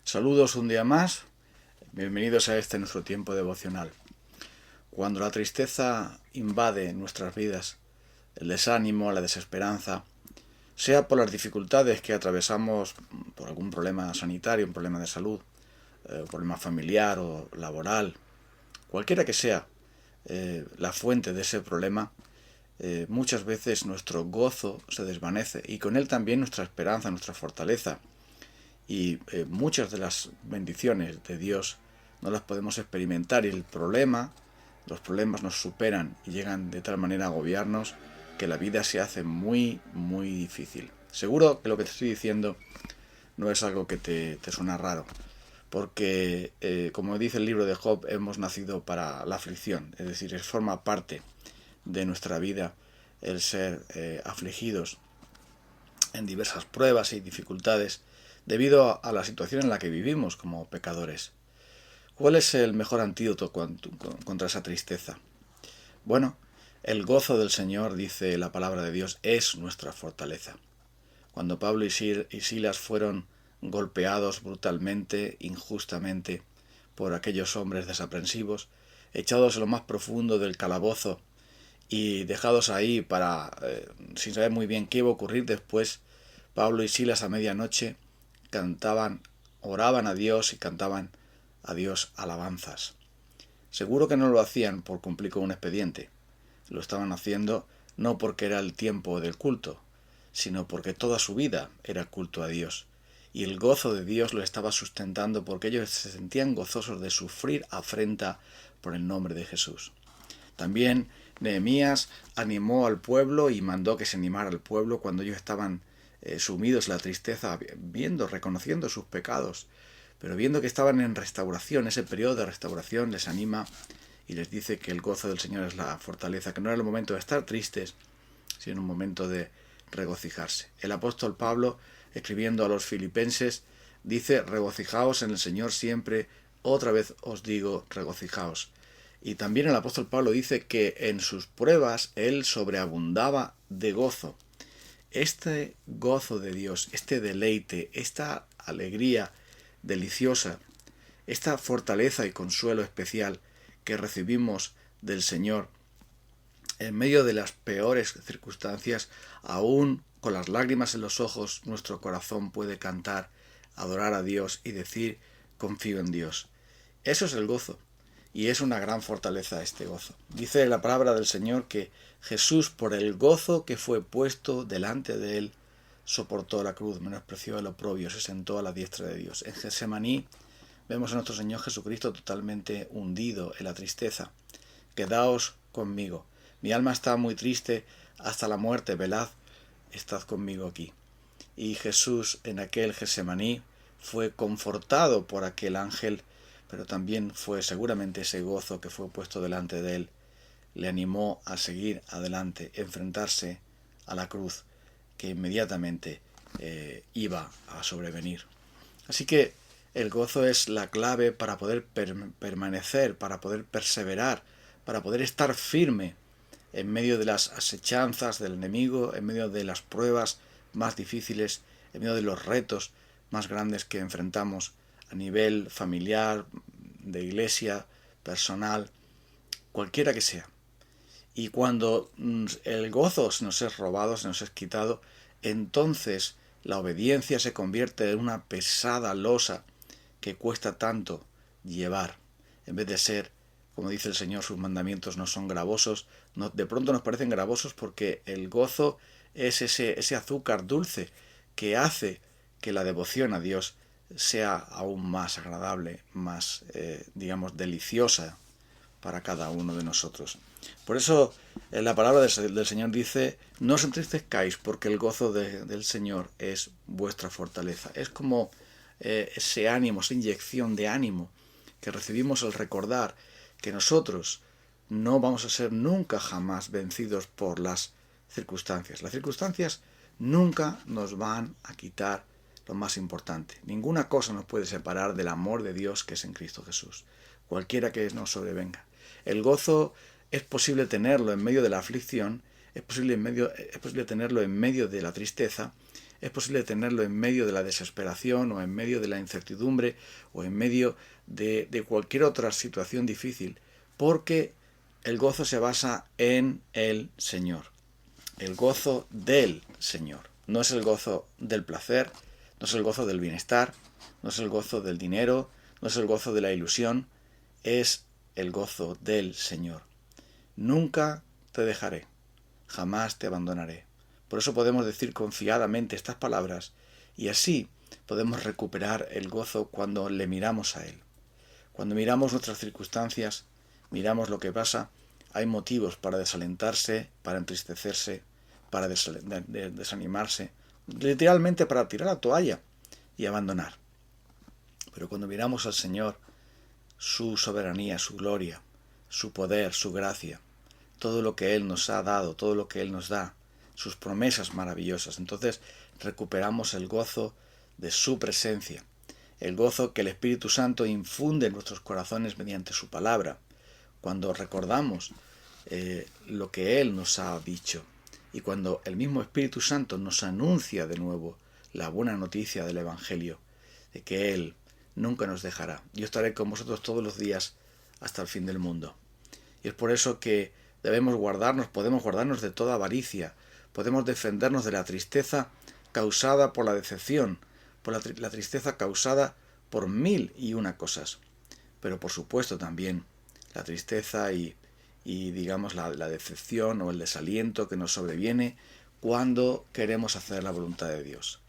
Saludos un día más, bienvenidos a este nuestro tiempo devocional. Cuando la tristeza invade nuestras vidas, el desánimo, la desesperanza, sea por las dificultades que atravesamos por algún problema sanitario, un problema de salud, un problema familiar o laboral, cualquiera que sea la fuente de ese problema, muchas veces nuestro gozo se desvanece y con él también nuestra esperanza, nuestra fortaleza. Y muchas de las bendiciones de Dios no las podemos experimentar y los problemas nos superan y llegan de tal manera a agobiarnos que la vida se hace muy, muy difícil. Seguro que lo que te estoy diciendo no es algo que te suena raro, porque como dice el libro de Job, hemos nacido para la aflicción, es decir, forma parte de nuestra vida el ser afligidos en diversas pruebas y dificultades debido a la situación en la que vivimos como pecadores. ¿Cuál es el mejor antídoto contra esa tristeza? Bueno, el gozo del Señor, dice la palabra de Dios, es nuestra fortaleza. Cuando Pablo y Silas fueron golpeados brutalmente, injustamente, por aquellos hombres desaprensivos, echados en lo más profundo del calabozo y dejados ahí sin saber muy bien qué iba a ocurrir después, Pablo y Silas a medianoche cantaban, oraban a Dios y cantaban a Dios alabanzas. Seguro que no lo hacían por cumplir con un expediente. Lo estaban haciendo no porque era el tiempo del culto, sino porque toda su vida era culto a Dios. Y el gozo de Dios lo estaba sustentando porque ellos se sentían gozosos de sufrir afrenta por el nombre de Jesús. También Nehemías animó al pueblo y mandó que se animara al pueblo cuando ellos estaban sumidos en la tristeza, reconociendo sus pecados, pero viendo que estaban en restauración, ese periodo de restauración les anima y les dice que el gozo del Señor es la fortaleza, que no era el momento de estar tristes, sino un momento de regocijarse. El apóstol Pablo, escribiendo a los filipenses, dice: regocijaos en el Señor siempre, otra vez os digo, regocijaos. Y también el apóstol Pablo dice que en sus pruebas él sobreabundaba de gozo. Este gozo de Dios, este deleite, esta alegría deliciosa, esta fortaleza y consuelo especial que recibimos del Señor en medio de las peores circunstancias, aún con las lágrimas en los ojos, nuestro corazón puede cantar, adorar a Dios y decir: confío en Dios. Eso es el gozo. Y es una gran fortaleza este gozo. Dice la palabra del Señor que Jesús, por el gozo que fue puesto delante de él, soportó la cruz, menospreció el oprobio, se sentó a la diestra de Dios. En Getsemaní vemos a nuestro Señor Jesucristo totalmente hundido en la tristeza. Quedaos conmigo. Mi alma está muy triste hasta la muerte, velad, estad conmigo aquí. Y Jesús en aquel Getsemaní fue confortado por aquel ángel, pero también fue seguramente ese gozo que fue puesto delante de él, le animó a seguir adelante, enfrentarse a la cruz que inmediatamente iba a sobrevenir. Así que el gozo es la clave para poder permanecer, para poder perseverar, para poder estar firme en medio de las asechanzas del enemigo, en medio de las pruebas más difíciles, en medio de los retos más grandes que enfrentamos a nivel familiar, de iglesia, personal, cualquiera que sea. Y cuando el gozo se nos es robado, se nos es quitado, entonces la obediencia se convierte en una pesada losa que cuesta tanto llevar. En vez de ser, como dice el Señor, sus mandamientos no son gravosos, de pronto nos parecen gravosos porque el gozo es ese azúcar dulce que hace que la devoción a Dios sea aún más agradable, más, deliciosa para cada uno de nosotros. Por eso la palabra del Señor dice: no os entristezcáis, porque el gozo del Señor es vuestra fortaleza. Es como ese ánimo, esa inyección de ánimo que recibimos al recordar que nosotros no vamos a ser nunca jamás vencidos por las circunstancias. Las circunstancias nunca nos van a quitar lo más importante. Ninguna cosa nos puede separar del amor de Dios que es en Cristo Jesús, cualquiera que nos sobrevenga. El gozo es posible tenerlo en medio de la aflicción, es posible tenerlo en medio de la tristeza, es posible tenerlo en medio de la desesperación o en medio de la incertidumbre o en medio de cualquier otra situación difícil, porque el gozo se basa en el Señor. El gozo del Señor. No es el gozo del placer, no es el gozo del bienestar, no es el gozo del dinero, no es el gozo de la ilusión, es el gozo del Señor. Nunca te dejaré, jamás te abandonaré. Por eso podemos decir confiadamente estas palabras y así podemos recuperar el gozo cuando le miramos a Él. Cuando miramos nuestras circunstancias, miramos lo que pasa, hay motivos para desalentarse, para entristecerse, para desanimarse, literalmente para tirar la toalla y abandonar. Pero cuando miramos al Señor, su soberanía, su gloria, su poder, su gracia, todo lo que Él nos ha dado, todo lo que Él nos da, sus promesas maravillosas, entonces recuperamos el gozo de su presencia, el gozo que el Espíritu Santo infunde en nuestros corazones mediante su palabra, cuando recordamos lo que Él nos ha dicho y cuando el mismo Espíritu Santo nos anuncia de nuevo la buena noticia del Evangelio, de que Él nunca nos dejará. Yo estaré con vosotros todos los días hasta el fin del mundo. Y es por eso que podemos guardarnos de toda avaricia, podemos defendernos de la tristeza causada por la decepción, por la tristeza causada por 1001 cosas. Pero por supuesto también la tristeza y digamos la decepción o el desaliento que nos sobreviene cuando queremos hacer la voluntad de Dios.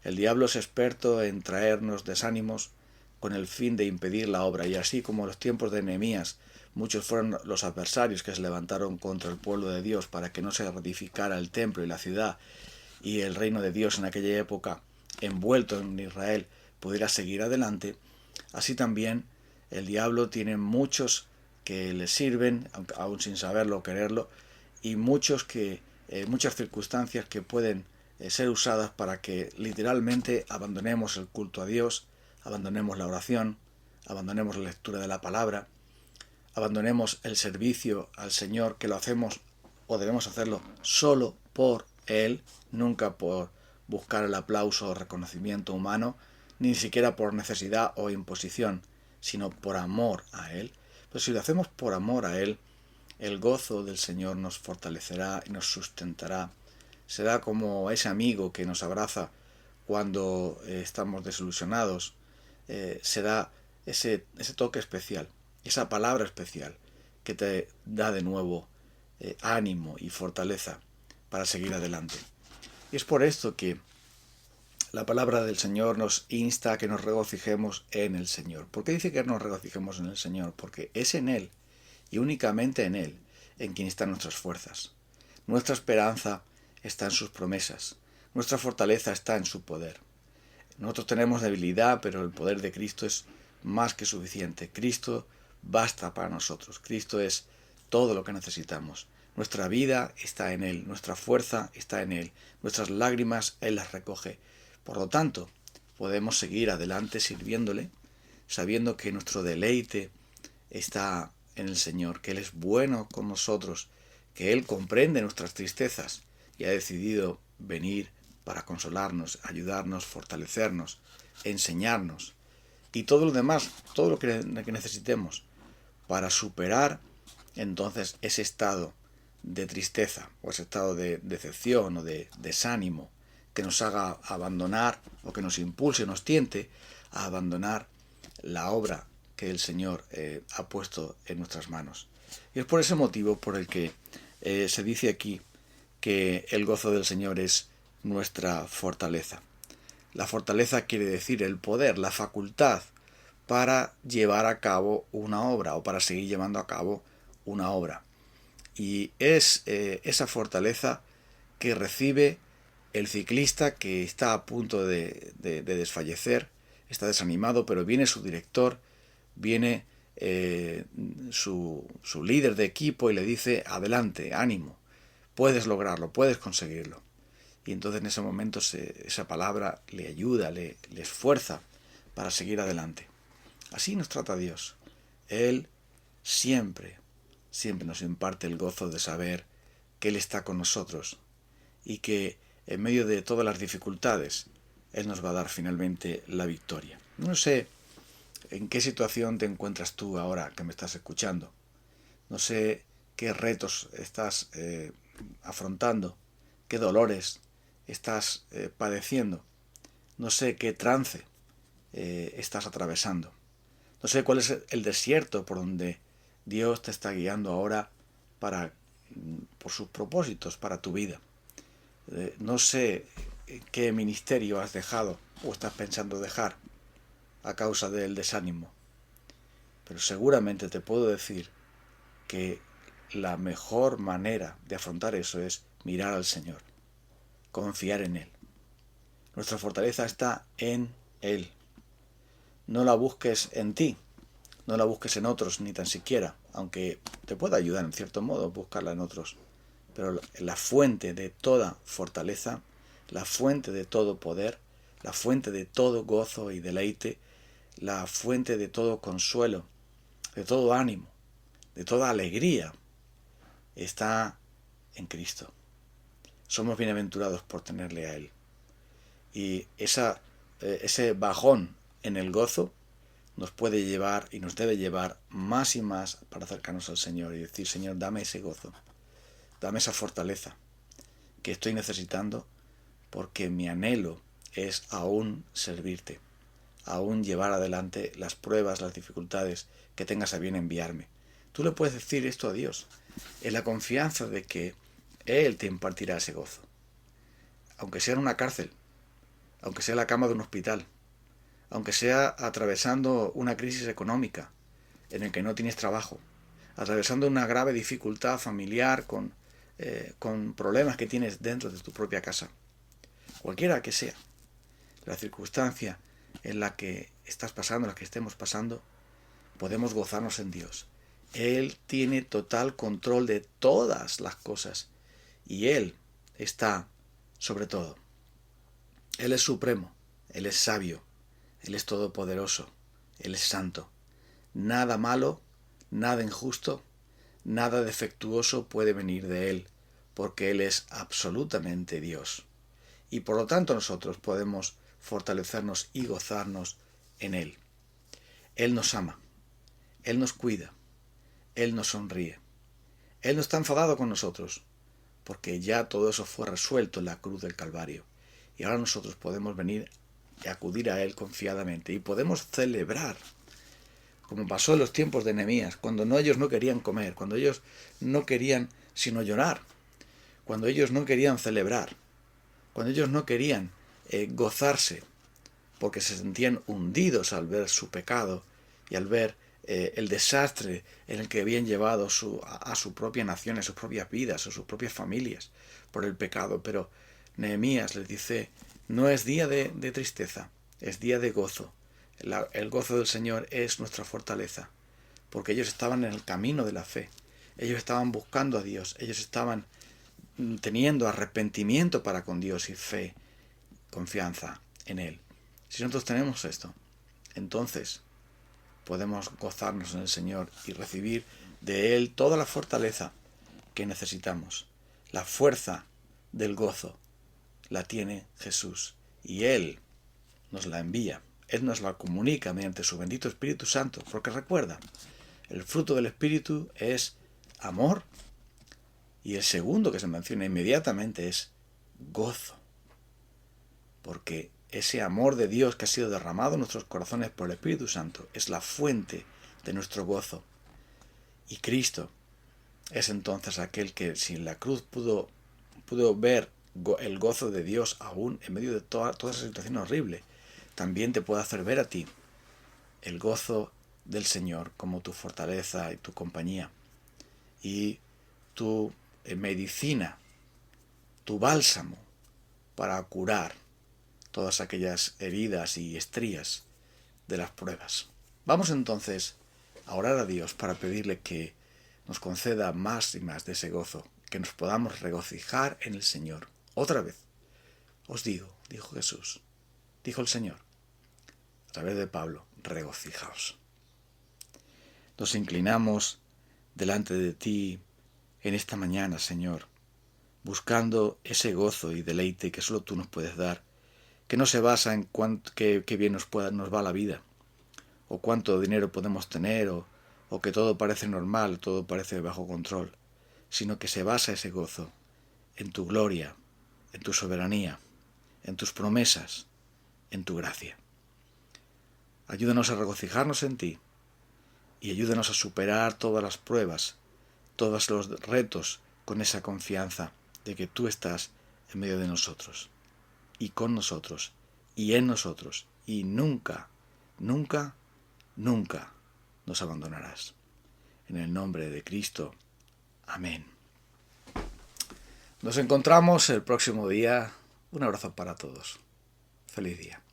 El diablo es experto en traernos desánimos con el fin de impedir la obra, y así como en los tiempos de Nehemías, muchos fueron los adversarios que se levantaron contra el pueblo de Dios para que no se reedificara el templo y la ciudad, y el reino de Dios en aquella época, envuelto en Israel, pudiera seguir adelante. Así también el diablo tiene muchos que le sirven, aún sin saberlo o quererlo, y muchas circunstancias que pueden ser usadas para que literalmente abandonemos el culto a Dios, abandonemos la oración, abandonemos la lectura de la palabra, abandonemos el servicio al Señor, que lo hacemos o debemos hacerlo solo por Él, nunca por buscar el aplauso o reconocimiento humano, ni siquiera por necesidad o imposición, sino por amor a Él. Pero si lo hacemos por amor a Él, el gozo del Señor nos fortalecerá y nos sustentará. Será como ese amigo que nos abraza cuando estamos desilusionados. Será ese toque especial, esa palabra especial que te da de nuevo ánimo y fortaleza para seguir adelante. Y es por esto que la palabra del Señor nos insta a que nos regocijemos en el Señor. ¿Por qué dice que nos regocijemos en el Señor? Porque es en Él y únicamente en Él en quien están nuestras fuerzas. Nuestra esperanza está en sus promesas. Nuestra fortaleza está en su poder. Nosotros tenemos debilidad, pero el poder de Cristo es más que suficiente. Cristo basta para nosotros. Cristo es todo lo que necesitamos. Nuestra vida está en Él, nuestra fuerza está en Él, nuestras lágrimas Él las recoge. Por lo tanto, podemos seguir adelante sirviéndole, sabiendo que nuestro deleite está en el Señor, que Él es bueno con nosotros, que Él comprende nuestras tristezas y ha decidido venir para consolarnos, ayudarnos, fortalecernos, enseñarnos y todo lo demás, todo lo que necesitemos para superar entonces ese estado de tristeza o ese estado de decepción o de desánimo que nos haga abandonar o que nos impulse, nos tiente a abandonar la obra que el Señor ha puesto en nuestras manos. Y es por ese motivo por el que se dice aquí que el gozo del Señor es nuestra fortaleza. La fortaleza quiere decir el poder, la facultad para llevar a cabo una obra o para seguir llevando a cabo una obra. Y es esa fortaleza que recibe el ciclista que está a punto de desfallecer, está desanimado, pero viene su director, viene su líder de equipo y le dice: adelante, ánimo, puedes lograrlo, puedes conseguirlo. Y entonces en ese momento esa palabra le ayuda, le esfuerza para seguir adelante. Así nos trata Dios. Él siempre nos imparte el gozo de saber que Él está con nosotros y que en medio de todas las dificultades, Él nos va a dar finalmente la victoria. No sé en qué situación te encuentras tú ahora que me estás escuchando. No sé qué retos estás afrontando, qué dolores estás padeciendo. No sé qué trance estás atravesando. No sé cuál es el desierto por donde Dios te está guiando ahora por sus propósitos para tu vida. No sé qué ministerio has dejado o estás pensando dejar a causa del desánimo. Pero seguramente te puedo decir que la mejor manera de afrontar eso es mirar al Señor, confiar en Él. Nuestra fortaleza está en Él. No la busques en ti, no la busques en otros ni tan siquiera, aunque te pueda ayudar en cierto modo buscarla en otros. Pero la fuente de toda fortaleza, la fuente de todo poder, la fuente de todo gozo y deleite, la fuente de todo consuelo, de todo ánimo, de toda alegría, está en Cristo. Somos bienaventurados por tenerle a Él. Y ese bajón en el gozo nos puede llevar y nos debe llevar más y más para acercarnos al Señor y decir: Señor, dame ese gozo, dame esa fortaleza que estoy necesitando, porque mi anhelo es aún servirte, aún llevar adelante las pruebas, las dificultades que tengas a bien enviarme. Tú le puedes decir esto a Dios, en la confianza de que Él te impartirá ese gozo. Aunque sea en una cárcel, aunque sea en la cama de un hospital, aunque sea atravesando una crisis económica en el que no tienes trabajo, atravesando una grave dificultad familiar con problemas que tienes dentro de tu propia casa, cualquiera que sea la circunstancia en la que estás pasando, en la que estemos pasando, podemos gozarnos en Dios. Él tiene total control de todas las cosas y Él está sobre todo. Él es supremo, Él es sabio, Él es todopoderoso, Él es santo. Nada malo, nada injusto, nada defectuoso puede venir de Él, porque Él es absolutamente Dios. Y por lo tanto nosotros podemos fortalecernos y gozarnos en Él. Él nos ama, Él nos cuida, Él nos sonríe. Él no está enfadado con nosotros, porque ya todo eso fue resuelto en la cruz del Calvario. Y ahora nosotros podemos venir y acudir a Él confiadamente y podemos celebrar, como pasó en los tiempos de Nehemías, cuando ellos no querían comer, cuando ellos no querían sino llorar, cuando ellos no querían celebrar, cuando ellos no querían gozarse, porque se sentían hundidos al ver su pecado y al ver el desastre en el que habían llevado a su propia nación, a sus propias vidas, a sus propias familias por el pecado. Pero Nehemías les dice: no es día de tristeza, es día de gozo. El gozo del Señor es nuestra fortaleza, porque ellos estaban en el camino de la fe, ellos estaban buscando a Dios, ellos estaban teniendo arrepentimiento para con Dios y fe, confianza en Él. Si nosotros tenemos esto, entonces podemos gozarnos en el Señor y recibir de Él toda la fortaleza que necesitamos. La fuerza del gozo la tiene Jesús y Él nos la envía. Él nos la comunica mediante su bendito Espíritu Santo, porque recuerda, el fruto del Espíritu es amor y el segundo que se menciona inmediatamente es gozo, porque ese amor de Dios que ha sido derramado en nuestros corazones por el Espíritu Santo es la fuente de nuestro gozo. Y Cristo es entonces aquel que, si en la cruz pudo ver el gozo de Dios aún en medio de toda esa situación horrible, también te puede hacer ver a ti el gozo del Señor como tu fortaleza y tu compañía y tu medicina, tu bálsamo para curar todas aquellas heridas y estrías de las pruebas. Vamos entonces a orar a Dios para pedirle que nos conceda más y más de ese gozo, que nos podamos regocijar en el Señor. Otra vez, os digo, dijo Jesús, dijo el Señor, a través de Pablo, regocijaos. Nos inclinamos delante de ti en esta mañana, Señor, buscando ese gozo y deleite que solo tú nos puedes dar, que no se basa en qué bien nos va la vida, o cuánto dinero podemos tener, o que todo parece normal, todo parece bajo control, sino que se basa ese gozo en tu gloria, en tu soberanía, en tus promesas, en tu gracia. Ayúdanos a regocijarnos en ti y ayúdanos a superar todas las pruebas, todos los retos con esa confianza de que tú estás en medio de nosotros y con nosotros y en nosotros y nunca, nunca, nunca nos abandonarás. En el nombre de Cristo. Amén. Nos encontramos el próximo día. Un abrazo para todos. Feliz día.